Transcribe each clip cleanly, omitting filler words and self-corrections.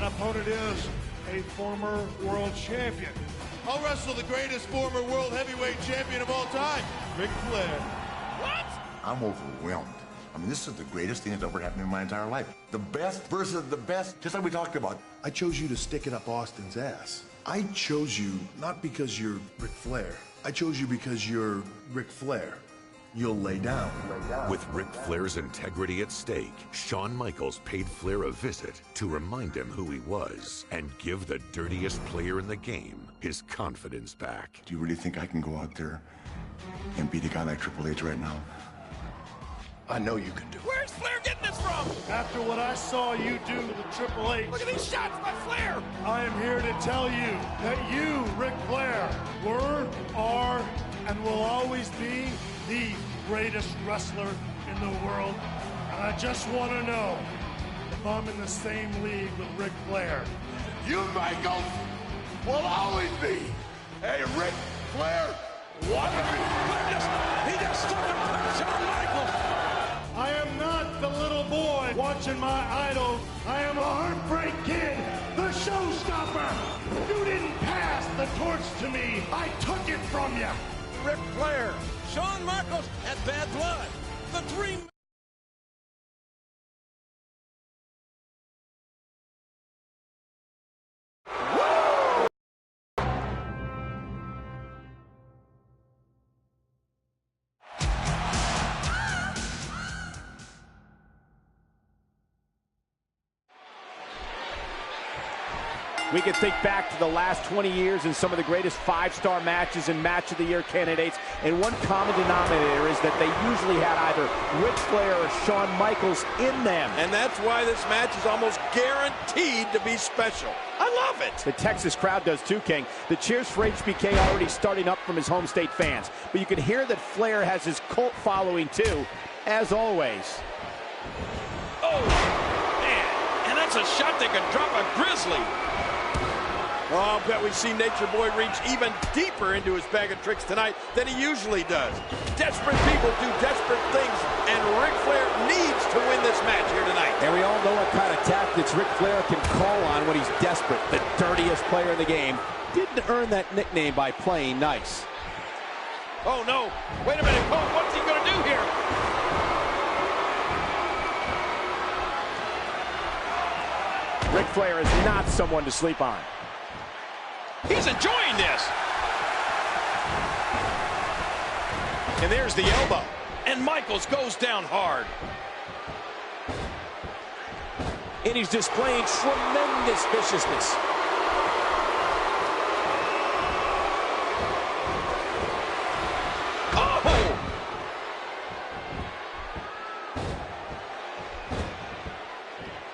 That opponent is a former world champion. I'll wrestle the greatest former world heavyweight champion of all time, Ric Flair. What? I'm overwhelmed. I mean, this is the greatest thing that's ever happened in my entire life. The best versus the best, just like we talked about. I chose you to stick it up Austin's ass. I chose you not because you're Ric Flair. I chose you because you're Ric Flair. You'll lay down. With Ric Flair's integrity at stake, Shawn Michaels paid Flair a visit to remind him who he was and give the dirtiest player in the game his confidence back. Do you really think I can go out there and beat a guy like Triple H right now? I know you can do it. Where's Flair getting this from? After what I saw you do to Triple H, Look at these shots by Flair. I am here to tell you that you, Ric Flair, were, are, and will always be the greatest wrestler in the world. And I just want to know if I'm in the same league with Ric Flair. You, Michaels, will always be a Ric Flair wannabe. He just took him from Shawn Michaels. I am not the little boy watching my idol. I am a heartbreak kid, the showstopper. You didn't pass the torch to me. I took it from you. Ric Flair, Shawn Michaels, and Bad Blood. The three. We can think back to the last 20 years and some of the greatest five-star matches and Match of the Year candidates, and one common denominator is that they usually had either Ric Flair or Shawn Michaels in them. And that's why this match is almost guaranteed to be special. I love it. The Texas crowd does too, King. The cheers for HBK already starting up from his home state fans. But you can hear that Flair has his cult following too, as always. Oh, man. And that's a shot that could drop a grizzly. Oh, I'll bet we see Nature Boy reach even deeper into his bag of tricks tonight than he usually does. Desperate people do desperate things, and Ric Flair needs to win this match here tonight. And we all know what kind of tactics Ric Flair can call on when he's desperate. The dirtiest player in the game didn't earn that nickname by playing nice. Oh, no. Wait a minute. Oh, what's he going to do here? Ric Flair is not someone to sleep on. He's enjoying this. And there's the elbow. And Michaels goes down hard. And he's displaying tremendous viciousness. Oh!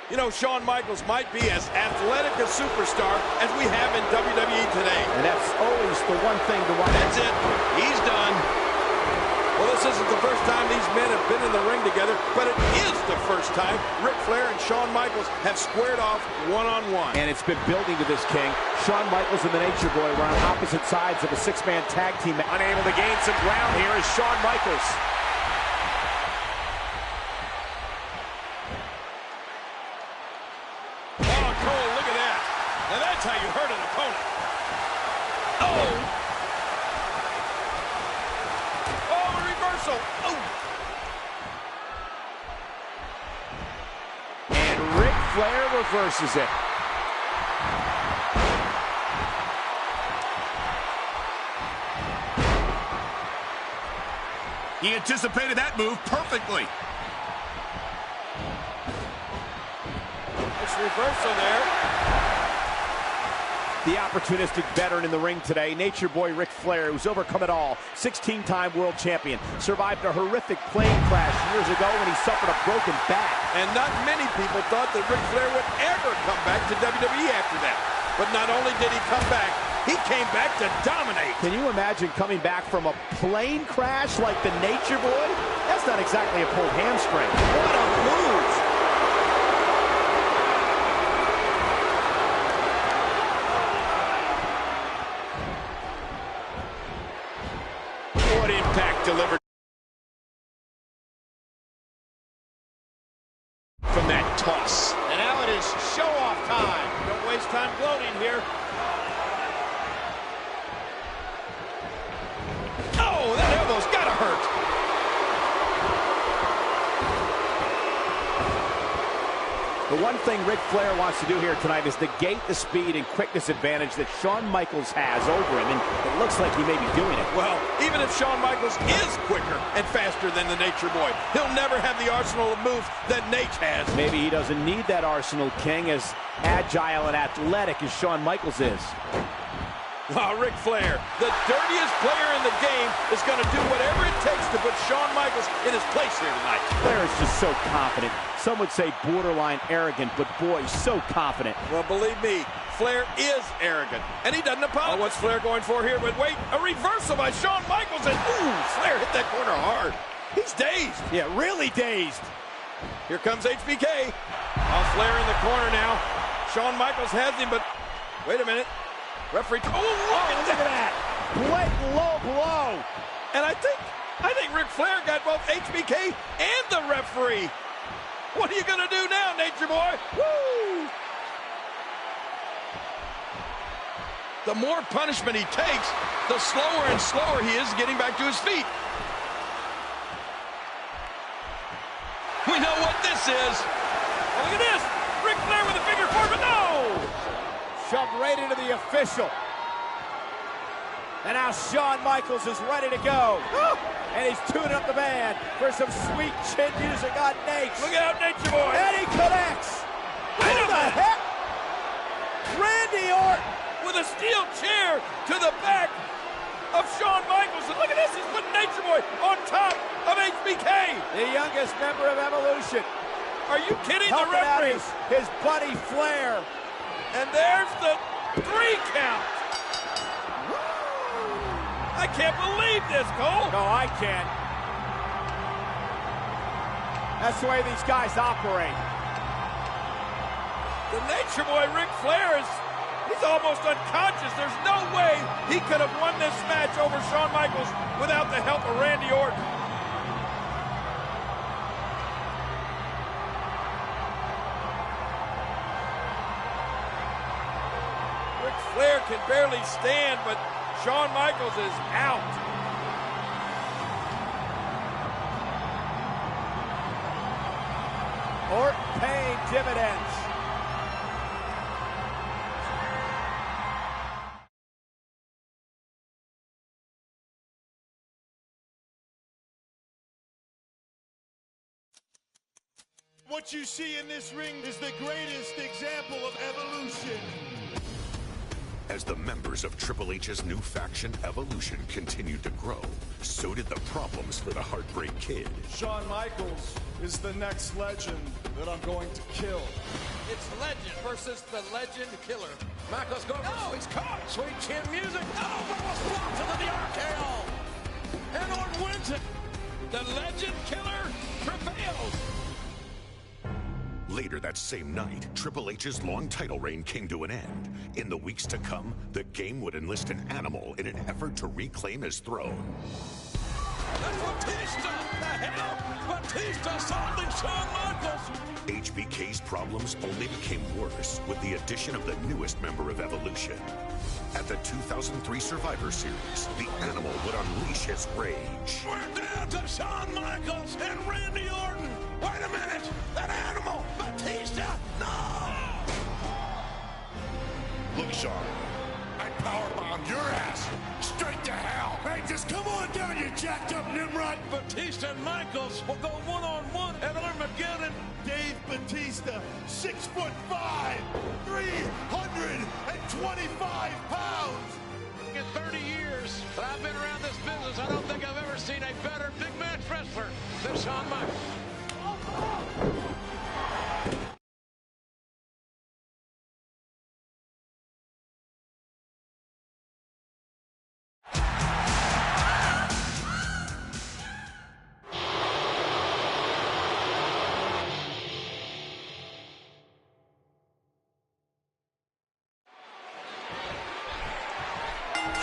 You know, Shawn Michaels might be as athletic a superstar as we have in WWE today. And that's always the one thing to watch. That's it. He's done. Well, this isn't the first time these men have been in the ring together, but it is the first time Ric Flair and Shawn Michaels have squared off one-on-one. And it's been building to this, King. Shawn Michaels and the Nature Boy were on opposite sides of a six-man tag team. Unable to gain some ground here is Shawn Michaels. Now that's how you hurt an opponent. Oh! Oh, reversal. Oh! And Ric Flair reverses it. He anticipated that move perfectly. Nice reversal there. The opportunistic veteran in the ring today, Nature Boy Ric Flair, who's overcome it all. 16-time world champion. Survived a horrific plane crash years ago when he suffered a broken back. And not many people thought that Ric Flair would ever come back to WWE after that. But not only did he come back, he came back to dominate. Can you imagine coming back from a plane crash like the Nature Boy? That's not exactly a pulled hamstring. What a move! What impact delivered from that toss. And now it is show-off time. first time gloating here. Oh, that elbow's gotta hurt. The one thing Ric Flair wants to do here tonight is negate the speed and quickness advantage that Shawn Michaels has over him, and it looks like he may be doing it. Well, even if Shawn Michaels is quicker and faster than the Nature Boy, he'll never have the arsenal of moves that Nate has. Maybe he doesn't need that arsenal, King, as agile and athletic as Shawn Michaels is. Oh, Ric Flair, the dirtiest player in the game, is going to do whatever it takes to put Shawn Michaels in his place here tonight. Flair is just so confident. Some would say borderline arrogant, but boy, so confident. Well, believe me, Flair is arrogant, and he doesn't apologize. Oh, what's Flair going for here? But wait, a reversal by Shawn Michaels, and ooh, Flair hit that corner hard. He's dazed. Yeah, really dazed. Here comes HBK. Oh, Flair in the corner now. Shawn Michaels has him, but wait a minute. Referee, oh, look at that. Blatant low blow. And I think Ric Flair got both HBK and the referee. What are you going to do now, Nature Boy? Woo! The more punishment he takes, the slower and slower he is getting back to his feet. We know what this is. Oh, look at this. Ric Flair with a figure four, but no! Shoved right into the official. And now Shawn Michaels is ready to go. And he's tuning up the band for some sweet chin music on Nate. Look out, Nature Boy. And he connects. Who the heck? Randy Orton. With a steel chair to the back of Shawn Michaels. And look at this, he's putting Nature Boy on top of HBK. The youngest member of Evolution. Are you kidding? Helping the referee? out his buddy Flair. And there's the 3 count. I can't believe this, Cole. No, I can't. That's the way these guys operate. The Nature Boy, Ric Flair, he's almost unconscious. There's no way he could have won this match over Shawn Michaels without the help of Randy Orton. Ric Flair can barely stand, but Shawn Michaels is out. Orton paying dividends. What you see in this ring is the greatest example of evolution. As the members of Triple H's new faction, Evolution, continued to grow, so did the problems for the Heartbreak Kid. Shawn Michaels is the next legend that I'm going to kill. It's Legend versus the Legend Killer. Michaels goes. No, he's caught. Sweet chin music. Oh, but was blocked into the RKO. And Orton wins it. The Legend Killer prevails. Later that same night, Triple H's long title reign came to an end. In the weeks to come, the game would enlist an animal in an effort to reclaim his throne. That's Batista! The hell? Batista solving Shawn Michaels! HBK's problems only became worse with the addition of the newest member of Evolution. At the 2003 Survivor Series, the animal would unleash his rage. We're down to Shawn Michaels and Randy Orton! Wait a minute! That animal! Batista! No! Look, Shawn, I powerbombed your ass straight to hell. Hey, just come on down, you jacked up Nimrod. Batista and Michaels will go one-on-one at Armageddon. Dave Batista, 6'5", 325 pounds. In 30 years that I've been around this business, I don't think I've ever seen a better big match wrestler than Shawn Michaels.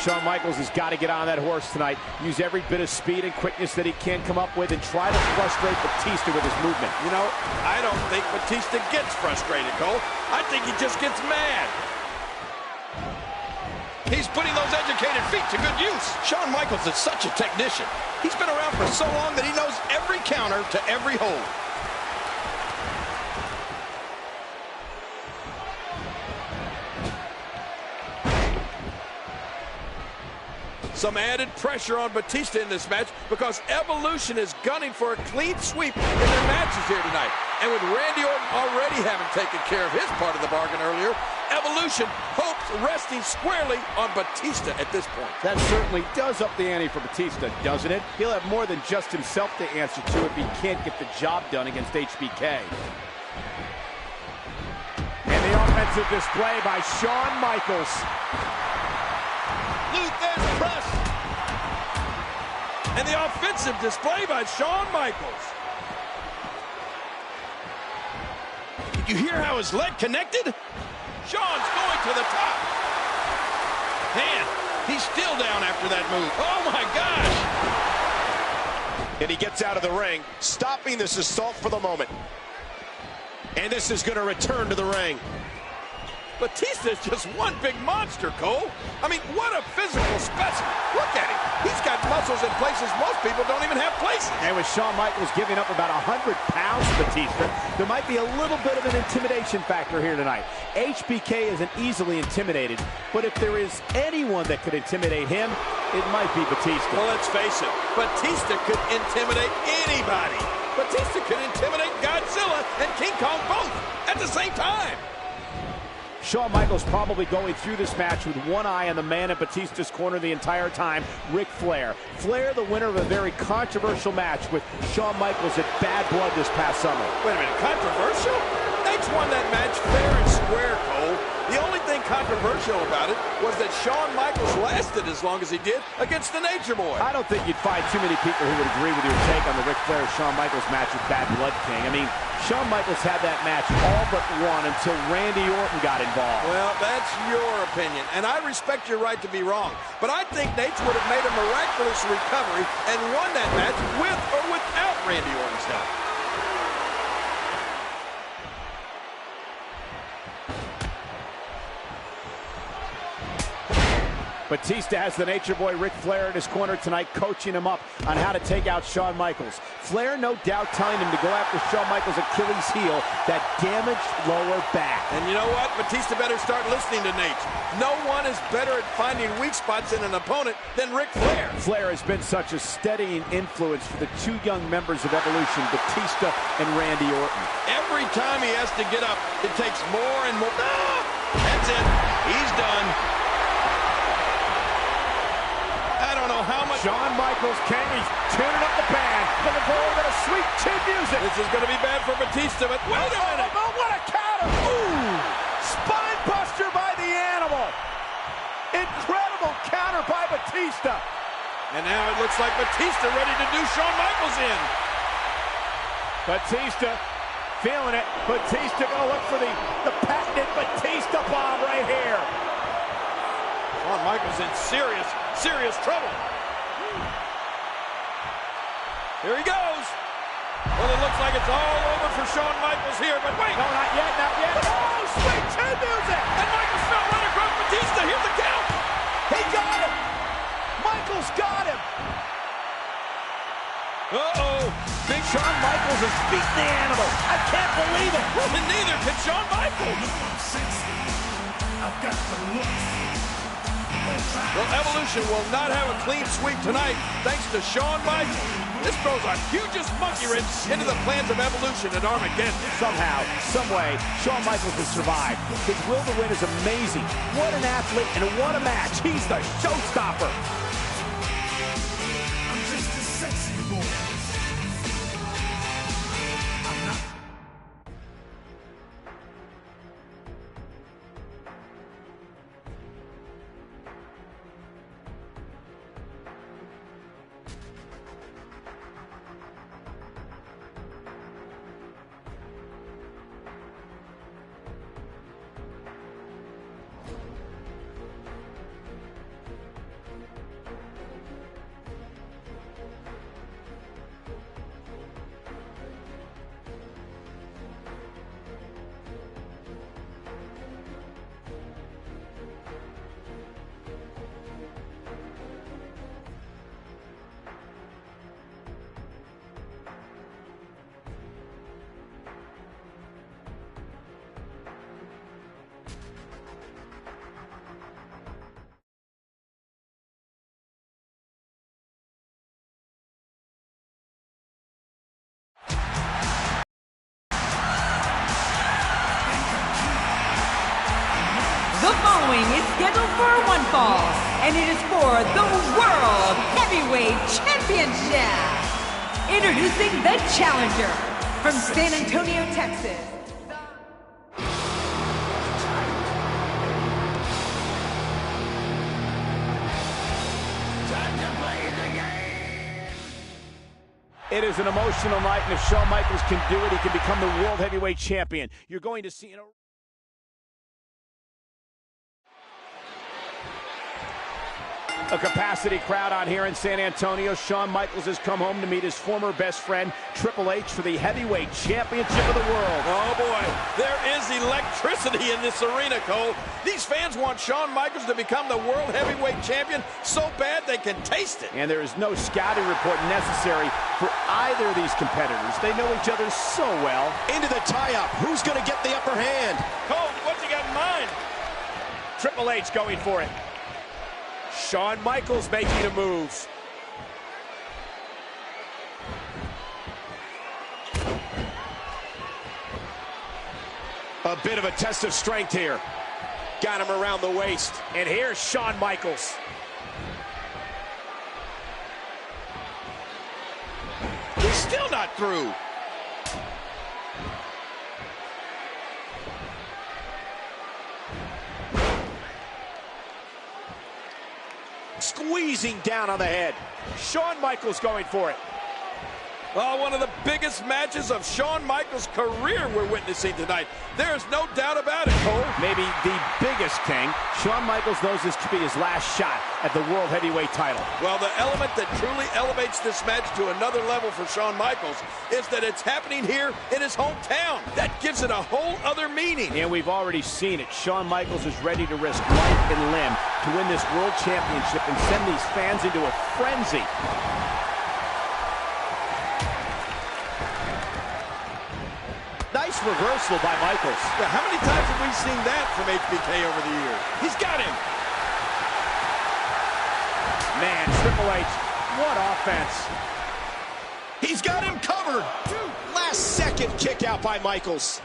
Shawn Michaels has got to get on that horse tonight. Use every bit of speed and quickness that he can come up with and try to frustrate Batista with his movement. You know, I don't think Batista gets frustrated, Cole. I think he just gets mad. He's putting those educated feet to good use. Shawn Michaels is such a technician. He's been around for so long that he knows every counter to every hold. Some added pressure on Batista in this match because Evolution is gunning for a clean sweep in their matches here tonight. And with Randy Orton already having taken care of his part of the bargain earlier, Evolution hopes resting squarely on Batista at this point. That certainly does up the ante for Batista, doesn't it? He'll have more than just himself to answer to if he can't get the job done against HBK. And the offensive display by Shawn Michaels. Luther's press. And the offensive display by Shawn Michaels. Did you hear how his leg connected? Shawn's going to the top. Man, he's still down after that move. Oh my gosh. And he gets out of the ring, stopping this assault for the moment. And this is going to return to the ring. Batista is just one big monster, Cole. I mean, what a physical specimen. Look at him. He's got muscles in places most people don't even have places. And with Shawn Michaels giving up about 100 pounds to Batista, there might be a little bit of an intimidation factor here tonight. HBK isn't easily intimidated, but if there is anyone that could intimidate him, it might be Batista. Well, let's face it, Batista could intimidate anybody. Batista could intimidate Godzilla and King Kong both at the same time. Shawn Michaels probably going through this match with one eye on the man in Batista's corner the entire time, Ric Flair. Flair, the winner of a very controversial match with Shawn Michaels at Bad Blood this past summer. Wait a minute, controversial? Nate's won that match fair and square, Cole. The only thing controversial about it was that Shawn Michaels lasted as long as he did against the Nature Boy. I don't think you'd find too many people who would agree with your take on the Ric Flair-Shawn Michaels match with Bad Blood King. I mean, Shawn Michaels had that match all but won until Randy Orton got involved. Well, that's your opinion, and I respect your right to be wrong. But I think Nate would have made a miraculous recovery and won that match with or without Randy Orton's help. Batista has the Nature Boy Ric Flair in his corner tonight, coaching him up on how to take out Shawn Michaels. Flair, no doubt, telling him to go after Shawn Michaels' Achilles heel, that damaged lower back. And you know what? Batista better start listening to Nate. No one is better at finding weak spots in an opponent than Ric Flair. Flair has been such a steadying influence for the two young members of Evolution, Batista and Randy Orton. Every time he has to get up, it takes more and more. Ah! That's it. He's done. I don't know how much. Shawn Michaels, he's tuning up the band, looking for a little bit of sweet chin music. This is going to be bad for Batista, but wait a minute. Oh, what a counter. Ooh, spine buster by the animal. Incredible counter by Batista. And now it looks like Batista ready to do Shawn Michaels in. Batista feeling it. Batista going to look for the patented Batista bomb right here. Shawn Michaels in serious trouble. Here he goes. Well, it looks like it's all over for Shawn Michaels here, but wait. No, not yet, not yet. Oh, sweet chin music. And Michaels fell right across Batista. Here's the count. He got him. Michaels got him. Uh-oh. Big Shawn Michaels is beating the animal. I can't believe it. Well, and neither can Shawn Michaels. I've got the look. Well, Evolution will not have a clean sweep tonight, thanks to Shawn Michaels. This throws a hugest monkey wrench into the plans of Evolution at Armageddon. Somehow, someway, Shawn Michaels has survived. His will to win is amazing. What an athlete and what a match. He's the showstopper. I'm just a sexy boy. I'm not. The following is scheduled for one fall, and it is for the World Heavyweight Championship. Introducing the challenger from San Antonio, Texas. It is an emotional night, and if Shawn Michaels can do it, he can become the World Heavyweight Champion. You're going to see... A capacity crowd out here in San Antonio. Shawn Michaels has come home to meet his former best friend, Triple H, for the Heavyweight Championship of the world. Oh, boy. There is electricity in this arena, Cole. These fans want Shawn Michaels to become the World Heavyweight Champion so bad they can taste it. And there is no scouting report necessary for either of these competitors. They know each other so well. Into the tie-up. Who's going to get the upper hand? Cole, what's he got in mind? Triple H going for it. Shawn Michaels making a move. A bit of a test of strength here. Got him around the waist. And here's Shawn Michaels. He's still not through. Squeezing down on the head. Shawn Michaels going for it. Well, one of the biggest matches of Shawn Michaels' career we're witnessing tonight. There's no doubt about it, Cole. Maybe the biggest, King. Shawn Michaels knows this could be his last shot at the World Heavyweight title. Well, the element that truly elevates this match to another level for Shawn Michaels is that it's happening here in his hometown. That gives it a whole other meaning. And we've already seen it. Shawn Michaels is ready to risk life and limb to win this World Championship and send these fans into a frenzy. Nice reversal by Michaels. Yeah, how many times have we seen that from HBK over the years? He's got him. Man, Triple H, what offense. He's got him covered. Last second kick out by Michaels.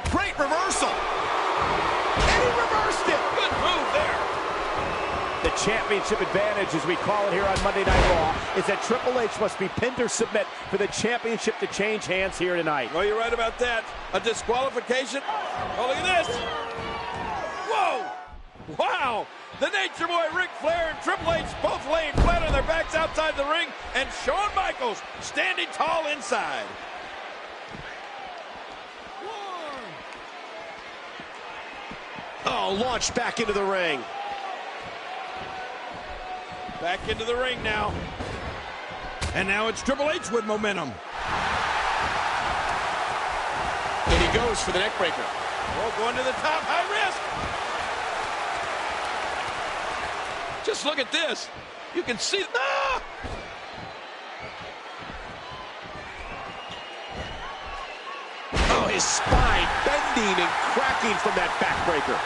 Great reversal. And he reversed it. Good move there. The championship advantage, as we call it here on Monday Night Raw, is that Triple H must be pinned or submit for the championship to change hands here tonight. Well, you're right about that. A disqualification. Oh, look at this. Whoa. Wow. The Nature Boy, Ric Flair, and Triple H both laying flat on their backs outside the ring, and Shawn Michaels standing tall inside. Oh, launched back into the ring. Back into the ring now. And now it's Triple H with momentum. And he goes for the neck breaker. Oh, going to the top, high risk. Just look at this. You can see. Ah! Oh, his spine bending and cracking from that backbreaker.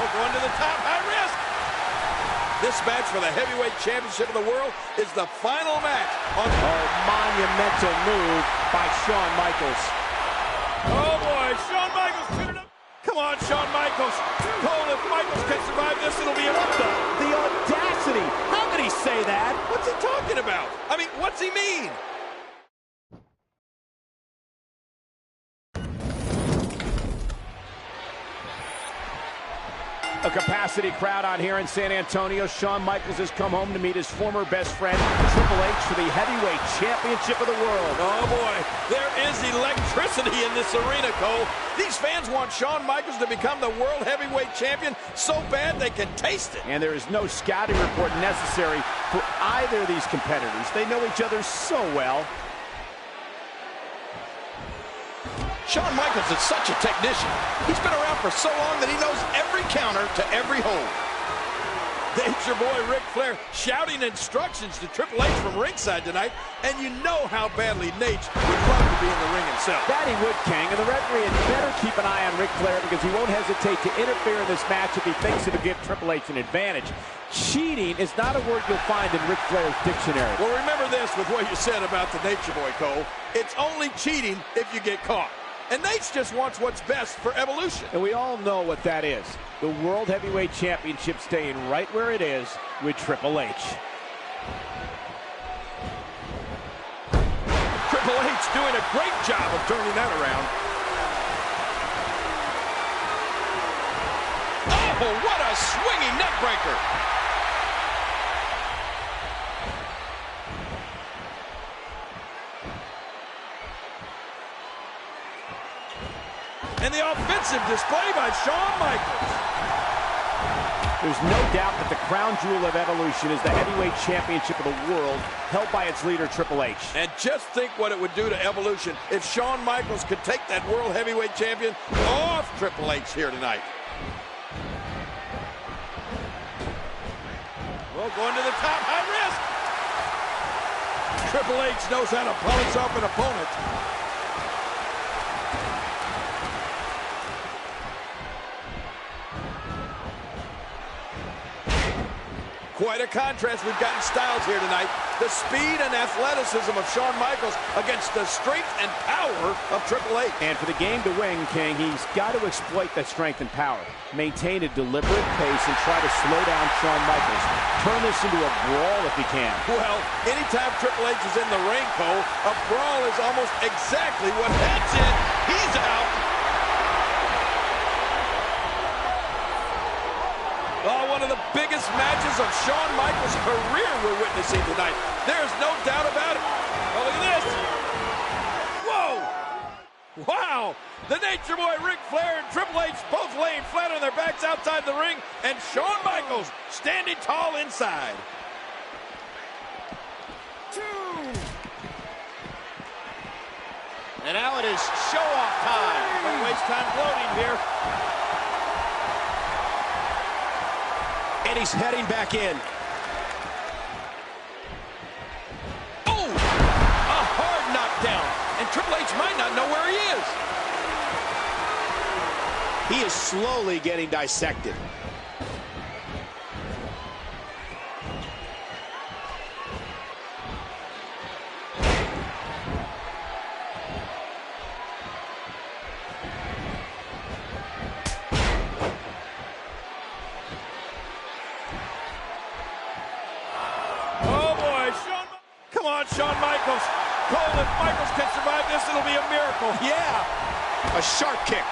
Going to the top, high risk. This match for the Heavyweight Championship of the world is the final match on a monumental move by Shawn Michaels. Oh boy, Shawn Michaels put it up. Come on, Shawn Michaels. Cole, if Michaels can survive this, it'll be enough. The audacity. How could he say that? What's he talking about? I mean, what's he mean? A capacity crowd out here in San Antonio. Shawn Michaels has come home to meet his former best friend, Triple H, for the Heavyweight Championship of the world. Oh, boy. There is electricity in this arena, Cole. These fans want Shawn Michaels to become the World Heavyweight Champion so bad they can taste it. And there is no scouting report necessary for either of these competitors. They know each other so well. Shawn Michaels is such a technician. He's been around for so long that he knows every counter to every hold. Nature Boy Ric Flair shouting instructions to Triple H from ringside tonight, and you know how badly Nate would love to be in the ring himself. That he would, King, and the referee had better keep an eye on Ric Flair because he won't hesitate to interfere in this match if he thinks it'll give Triple H an advantage. Cheating is not a word you'll find in Ric Flair's dictionary. Well, remember this with what you said about the Nature Boy, Cole. It's only cheating if you get caught. And Nate just wants what's best for Evolution. And we all know what that is. The World Heavyweight Championship staying right where it is with Triple H. Triple H doing a great job of turning that around. Oh, what a swinging neck breaker. And the offensive display by Shawn Michaels. There's no doubt that the crown jewel of Evolution is the heavyweight championship of the world, held by its leader, Triple H. And just think what it would do to Evolution if Shawn Michaels could take that world heavyweight champion off Triple H here tonight. Well, going to the top, high risk. Triple H knows how to polish off an opponent. Quite a contrast we've got in styles here tonight. The speed and athleticism of Shawn Michaels against the strength and power of Triple H. And for the game to win, King, he's got to exploit that strength and power. Maintain a deliberate pace and try to slow down Shawn Michaels. Turn this into a brawl if he can. Well, anytime Triple H is in the ring, Cole, a brawl is almost exactly what that's it. He's out. Oh, one of the biggest matches of Shawn Michaels' career we're witnessing tonight. There's no doubt about it. Oh, look at this. Whoa! Wow! The Nature Boy Ric Flair and Triple H both laying flat on their backs outside the ring, and Shawn Michaels standing tall inside. 2. And now it is show-off time. Don't waste time gloating here. And he's heading back in. Oh! A hard knockdown. And Triple H might not know where he is. He is slowly getting dissected. Shawn Michaels. Cole, if Michaels can survive this, it'll be a miracle. Yeah. A sharp kick.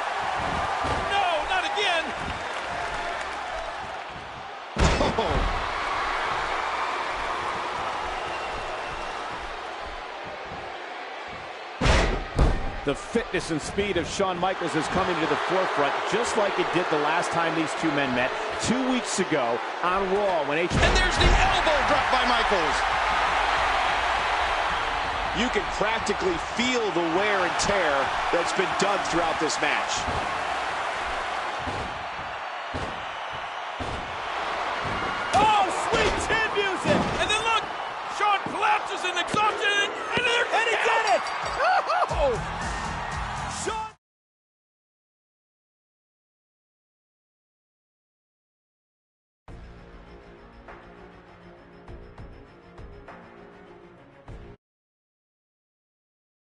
No, not again. Oh. The fitness and speed of Shawn Michaels is coming to the forefront, just like it did the last time these two men met 2 weeks ago on Raw when And there's the elbow drop by Michaels. You can practically feel the wear and tear that's been done throughout this match. Oh, sweet chin music! And then look, Shawn collapses in exhaustion, and he did it! Oh!